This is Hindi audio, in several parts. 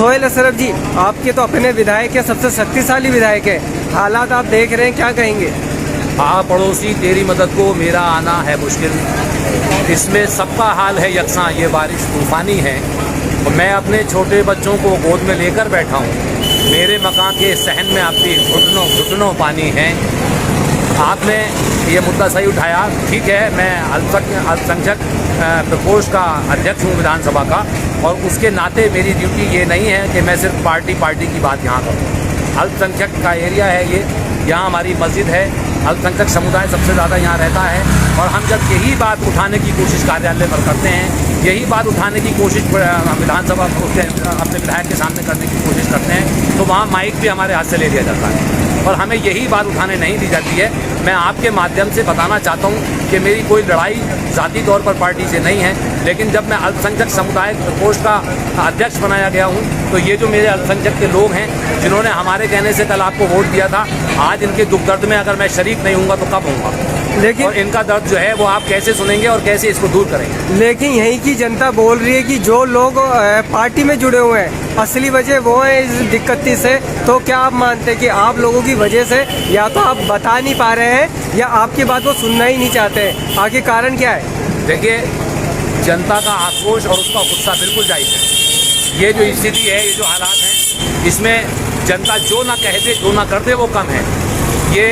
सोहेल अशरफ जी, आपके तो अपने विधायक है, सबसे शक्तिशाली विधायक है, हालात आप देख रहे हैं, क्या कहेंगे? हाँ पड़ोसी तेरी मदद को मेरा आना है मुश्किल, इसमें सबका हाल है यकसां। ये बारिश तूफ़ानी है और मैं अपने छोटे बच्चों को गोद में लेकर बैठा हूँ। मेरे मकान के सहन में आपकी घुटनों घुटनों पानी है। आपने ये मुद्दा सही उठाया, ठीक है। मैं अल्पसंख्यक प्रकोष्ठ का अध्यक्ष हूँ विधानसभा का, और उसके नाते मेरी ड्यूटी ये नहीं है कि मैं सिर्फ पार्टी की बात यहाँ करूँ। अल्पसंख्यक का एरिया है ये, यहाँ हमारी मस्जिद है, अल्पसंख्यक समुदाय सबसे ज़्यादा यहाँ रहता है। और हम जब यही बात उठाने की कोशिश कार्यालय पर करते हैं, यही बात उठाने की कोशिश विधानसभा अपने विधायक के सामने करने की कोशिश करते हैं, तो वहाँ माइक भी हमारे हाथ से ले लिया जाता है और हमें यही बात उठाने नहीं दी जाती है। मैं आपके माध्यम से बताना चाहता हूँ कि मेरी कोई लड़ाई ज़ाती तौर पर पार्टी से नहीं है, लेकिन जब मैं अल्पसंख्यक समुदाय प्रकोष्ठ का अध्यक्ष बनाया गया हूँ, तो ये जो मेरे अल्पसंख्यक के लोग हैं जिन्होंने हमारे कहने से कल आपको वोट दिया था, आज इनके दुख दर्द में अगर मैं शरीक नहीं हूँगा तो कब हूँगा? लेकिन और इनका दर्द जो है वो आप कैसे सुनेंगे और कैसे इसको दूर करेंगे? लेकिन यहीं की जनता बोल रही है कि जो लोग पार्टी में जुड़े हुए हैं, असली वजह वो है इस दिक्कती से। तो क्या आप मानते हैं कि आप लोगों की वजह से या तो आप बता नहीं पा रहे हैं या आपकी बात वो सुनना ही नहीं चाहते हैं? आखिर कारण क्या है? देखिए, जनता का आक्रोश और उसका गुस्सा बिल्कुल जायज़ है। ये जो स्थिति है, ये जो हालात हैं, इसमें जनता जो ना कह दे, जो ना कर दे, वो कम है। ये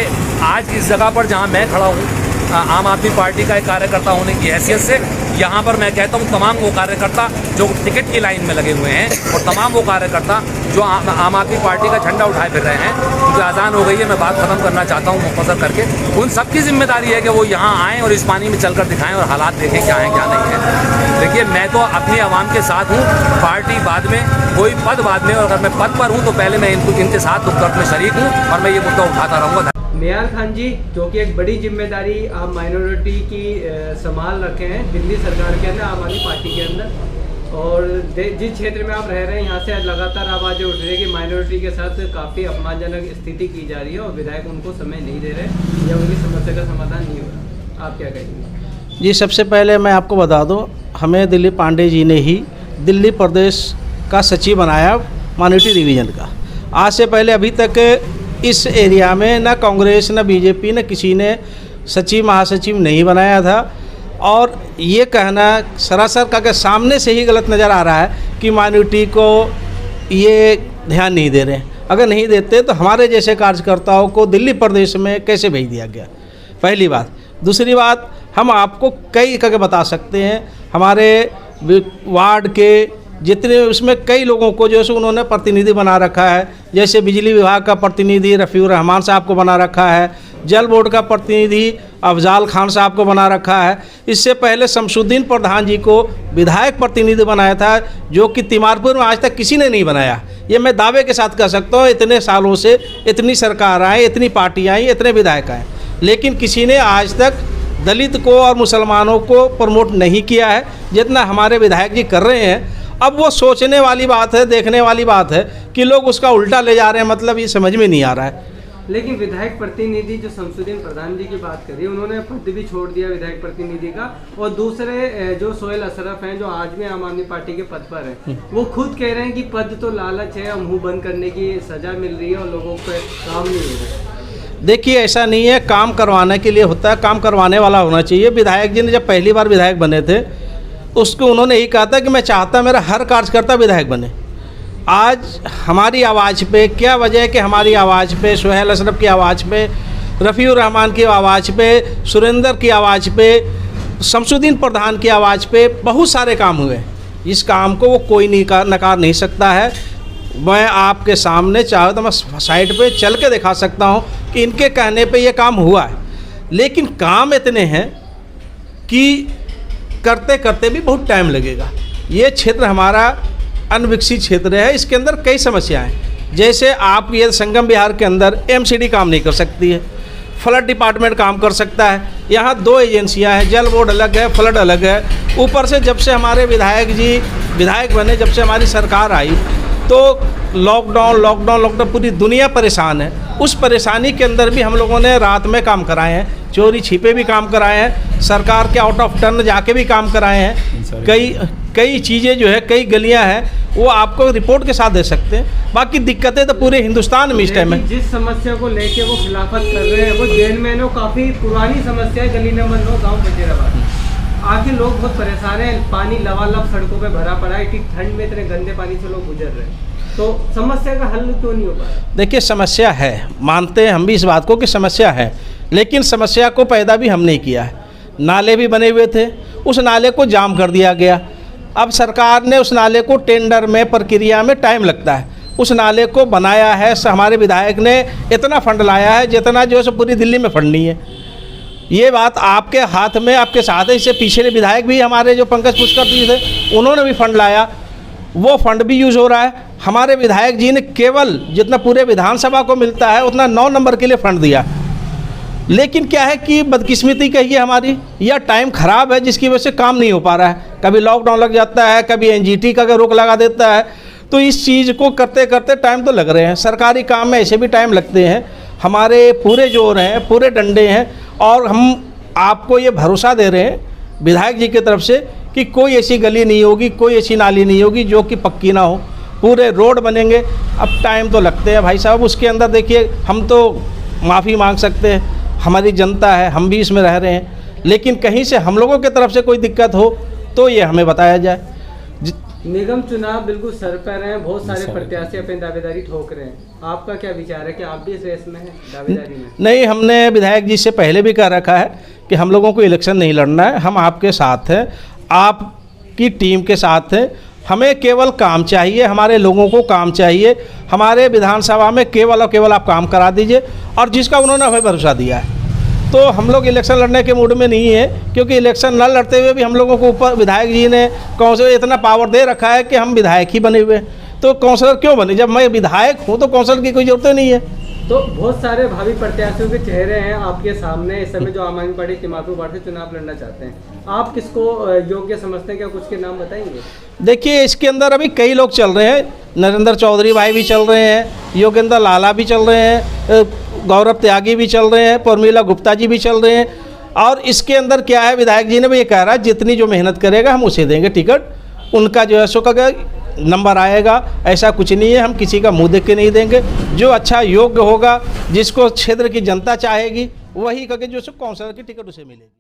आज इस जगह पर जहाँ मैं खड़ा हूँ, आम आदमी पार्टी का एक कार्यकर्ता होने की हैसियत से, यहाँ पर मैं कहता हूँ तमाम वो कार्यकर्ता जो टिकट की लाइन में लगे हुए हैं और तमाम वो कार्यकर्ता जो आम आदमी पार्टी का झंडा उठाए फिर रहे हैं, क्योंकि अजान हो गई है, मैं बात ख़त्म करना चाहता हूँ मुख्तसर करके। उन सबकी जिम्मेदारी है कि वो यहाँ आएँ और इस पानी में चलकर दिखाएँ और हालात देखें क्या हैं क्या नहीं है। देखिए, मैं तो अपनी आवाम के साथ हूँ, पार्टी बाद में, कोई पद बाद में, और अगर मैं पद पर हूँ तो पहले मैं इनके साथ दुख दर्द में शरीक हूँ और मैं ये मुद्दा उठाता रहूँगा। निहाल खान जी, जो कि एक बड़ी जिम्मेदारी आप माइनॉरिटी की संभाल रखे हैं दिल्ली सरकार के अंदर, आम आदमी पार्टी के अंदर, और जिस क्षेत्र में आप रह रहे हैं यहाँ से लगातार आवाज़ें उठ रही है कि माइनॉरिटी के साथ काफ़ी अपमानजनक स्थिति की जा रही है और विधायक उनको समय नहीं दे रहे या उनकी समस्या का समाधान नहीं हो रहा। आप क्या कहेंगे? जी, सबसे पहले मैं आपको बता दूँ, हमें दिलीप पांडे जी ने ही दिल्ली प्रदेश का सचिव बनाया माइनॉरिटी डिवीज़न का। आज से पहले अभी तक इस एरिया में न कांग्रेस न बीजेपी न किसी ने सचिव महासचिव नहीं बनाया था, और ये कहना सरासर का सामने से ही गलत नज़र आ रहा है कि माइनॉरिटी को ये ध्यान नहीं दे रहे हैं। अगर नहीं देते तो हमारे जैसे कार्यकर्ताओं को दिल्ली प्रदेश में कैसे भेज दिया गया? पहली बात। दूसरी बात, हम आपको कई करके बता सकते हैं, हमारे वार्ड के जितने उसमें कई लोगों को जो है उन्होंने प्रतिनिधि बना रखा है। जैसे बिजली विभाग का प्रतिनिधि रफ़ीउर रहमान साहब को बना रखा है, जल बोर्ड का प्रतिनिधि अफजाल खान साहब को बना रखा है। इससे पहले शमसुद्दीन प्रधान जी को विधायक प्रतिनिधि बनाया था, जो कि तिमारपुर में आज तक किसी ने नहीं बनाया। ये मैं दावे के साथ कह सकता हूँ, इतने सालों से इतनी सरकार आए, इतनी पार्टियाँ आई, इतने विधायक आए, लेकिन किसी ने आज तक दलित को और मुसलमानों को प्रमोट नहीं किया है जितना हमारे विधायक जी कर रहे हैं। अब वो सोचने वाली बात है, देखने वाली बात है कि लोग उसका उल्टा ले जा रहे हैं, मतलब ये समझ में नहीं आ रहा है। लेकिन विधायक प्रतिनिधि जो शमसुद्दीन प्रधान जी की बात करिए, उन्होंने पद भी छोड़ दिया विधायक प्रतिनिधि का, और दूसरे जो सोहेल अशरफ हैं जो आज भी आम आदमी पार्टी के पद पर हैं, वो खुद कह रहे हैं कि पद तो लालच है, मुंह बंद करने की सजा मिल रही है और लोगों पे काम नहीं हो रहा है। देखिए, ऐसा नहीं है, काम करवाने के लिए होता है, काम करवाने वाला होना चाहिए। विधायक जी ने जब पहली बार विधायक बने थे, उसको उन्होंने यही कहा था कि मैं चाहता मेरा हर कार्यकर्ता विधायक बने। आज हमारी आवाज़ पे क्या वजह है कि हमारी आवाज़ पे, सोहेल अशरफ की आवाज़ पे, रफ़ीउर रहमान की आवाज़ पे, सुरेंद्र की आवाज़ पे, शमसुद्दीन प्रधान की आवाज़ पे बहुत सारे काम हुए। इस काम को वो कोई नकार नहीं सकता है। मैं आपके सामने चाहे तो मैं साइड पे चल के दिखा सकता हूँ कि इनके कहने पे ये काम हुआ है, लेकिन काम इतने हैं कि करते करते भी बहुत टाइम लगेगा। ये क्षेत्र हमारा अनविकसित क्षेत्र है, इसके अंदर कई समस्याएं हैं। जैसे आप ये संगम बिहार के अंदर एमसीडी काम नहीं कर सकती है, फ्लड डिपार्टमेंट काम कर सकता है। यहाँ 2 एजेंसियां हैं, जल बोर्ड अलग है, फ्लड अलग है। ऊपर से जब से हमारे विधायक जी विधायक बने, जब से हमारी सरकार आई, तो लॉकडाउन पूरी दुनिया परेशान है। उस परेशानी के अंदर भी हम लोगों ने रात में काम कराए हैं, चोरी छिपे भी काम कराए हैं, सरकार के आउट ऑफ टर्न जाके भी काम कराए हैं। कई चीज़ें जो है, कई गलियां हैं वो आपको रिपोर्ट के साथ दे सकते हैं। बाकी दिक्कतें तो पूरे हिंदुस्तान में इस टाइम है। जिस समस्या को लेके वो खिलाफत कर रहे हैं वो जैन में काफ़ी पुरानी समस्या है। गली नंबर 9 गाँव वजीराबाद, आगे लोग बहुत परेशान हैं, पानी लबालब सड़कों पे भरा पड़ा है, इतनी ठंड में इतने गंदे पानी से लोग गुजर रहे हैं, तो समस्या का हल क्यों नहीं हो पा रहा? देखिए, समस्या है, मानते हैं हम भी इस बात को कि समस्या है, लेकिन समस्या को पैदा भी हमने किया है। नाले भी बने हुए थे, उस नाले को जाम कर दिया गया। अब सरकार ने उस नाले को टेंडर में प्रक्रिया में टाइम लगता है, उस नाले को बनाया है। हमारे विधायक ने इतना फंड लाया है जितना जो है पूरी दिल्ली में फंड नहीं है। ये बात आपके हाथ में, आपके साथ है। इससे पिछले विधायक भी हमारे जो पंकज पुष्कर जी थे, उन्होंने भी फंड लाया, वो फंड भी यूज़ हो रहा है। हमारे विधायक जी ने केवल जितना पूरे विधानसभा को मिलता है उतना 9 नंबर के लिए फंड दिया। लेकिन क्या है कि बदकिस्मती कहिए हमारी, या टाइम ख़राब है जिसकी वजह से काम नहीं हो पा रहा है। कभी लॉकडाउन लग जाता है, कभी एनजीटी का रोक लगा देता है, तो इस चीज़ को करते करते टाइम तो लग रहे हैं। सरकारी काम में ऐसे भी टाइम लगते हैं। हमारे पूरे जोर हैं, पूरे डंडे हैं, और हम आपको ये भरोसा दे रहे हैं विधायक जी की तरफ से कि कोई ऐसी गली नहीं होगी, कोई ऐसी नाली नहीं होगी जो कि पक्की ना हो। पूरे रोड बनेंगे। अब टाइम तो लगते हैं भाई साहब, उसके अंदर देखिए हम तो माफ़ी मांग सकते हैं, हमारी जनता है, हम भी इसमें रह रहे हैं, लेकिन कहीं से हम लोगों की तरफ से कोई दिक्कत हो तो ये हमें बताया जाए। निगम चुनाव बिल्कुल सर पर हैं, बहुत सारे प्रत्याशी अपनी दावेदारी ठोक रहे हैं, आपका क्या विचार है कि आप भी इस रेस में हैं दावेदारी में? नहीं, हमने विधायक जी से पहले भी कह रखा है कि हम लोगों को इलेक्शन नहीं लड़ना है, हम आपके साथ हैं, आपकी टीम के साथ हैं। हमें केवल काम चाहिए, हमारे लोगों को काम चाहिए। हमारे विधानसभा में केवल और केवल आप काम करा दीजिए, और जिसका उन्होंने हमें भरोसा दिया है। तो हम लोग इलेक्शन लड़ने के मूड में नहीं है, क्योंकि इलेक्शन न लड़ते हुए भी हम लोगों को ऊपर विधायक जी ने काउंसिलर इतना पावर दे रखा है कि हम विधायक ही बने हुए हैं। तो काउंसिलर क्यों बने? जब मैं विधायक हूँ तो काउंसिलर की कोई जरूरत नहीं है। तो बहुत सारे भावी प्रत्याशियों के चेहरे हैं आपके सामने इस समय जो आम आदमी पार्टी तिमापुर वार्ड से चुनाव लड़ना चाहते हैं, आप किसको योग्य समझते हैं? क्या कुछ के नाम बताएंगे? देखिए, इसके अंदर अभी कई लोग चल रहे हैं। नरेंद्र चौधरी भाई भी चल रहे हैं, योगेंद्र लाला भी चल रहे हैं, गौरव त्यागी भी चल रहे हैं, प्रमीला गुप्ता जी भी चल रहे हैं। और इसके अंदर क्या है, विधायक जी ने भी ये कह रहा है जितनी जो मेहनत करेगा हम उसे देंगे टिकट। उनका जो है सो का नंबर आएगा, ऐसा कुछ नहीं है। हम किसी का मुंह देख के नहीं देंगे। जो अच्छा योग्य होगा, जिसको क्षेत्र की जनता चाहेगी, वही करके जो सो काउंसिलर की टिकट उसे मिलेगी।